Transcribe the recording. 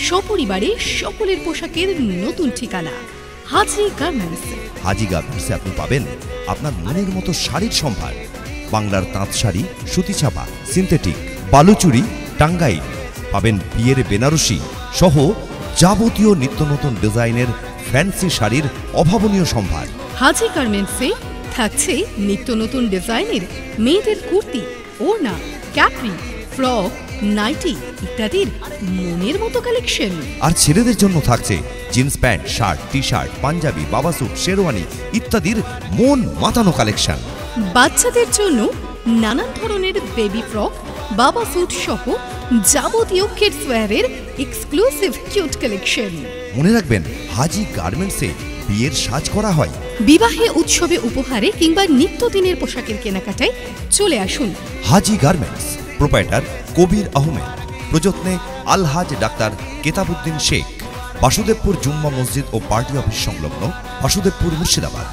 সপরিবারে সকলের পোশাকের নতুন ঠিকানা হাজি গার্মেন্টস। হাজি গার্মেন্টসে আপনি পাবেন আপনার মনের মতো শাড়ির সম্ভার। বাংলার তাঁত শাড়ি, সুতি ছাপা, সিনথেটিক, বালুচুরি, টাঙ্গাইল, পাবেন বিয়ের বেনারসি সহ যাবতীয় নিত্য নতুন ডিজাইনের ফ্যান্সি শাড়ির অভাবনীয় সম্ভার। হাজি গার্মেন্টসে থাকছে নিত্য নতুন ডিজাইনের মেয়েদের কুর্তি, ওড়না, ক্যাপরি, ফ্রক, নাইটি ইত্যাদির মনের মতো কালেকশন। আর ছেলেদের জন্য থাকছে jeans pant, shirt, T shirt, panjabi, বাবা স্যুট, শেরওয়ানি ইত্যাদির মন মাতানো কালেকশন। বাচ্চাদের জন্য নানান ধরনের বেবি ফ্রক, বাবা স্যুট সহ যাবতীয় কিডস ওয়্যারের এক্সক্লুসিভ কিউট কালেকশন। মনে রাখবেন, হাজি গার্মেন্টসে বিয়ের সাজ করা হয়। বিবাহে, উৎসবে, উপহারে কিংবা নিত্যদিনের পোশাকের কেনাকাটায় চলে আসুন হাজি গার্মেন্টস। প্রোপাইটার কবির আহমেদ, প্রযত্নে আলহাজ ডাক্তার কেতাবউদ্দিন শেখ, বাসুদেবপুর জুম্মা মসজিদ ও পার্টি অফিস সংলগ্ন, বাসুদেবপুর, মুর্শিদাবাদ।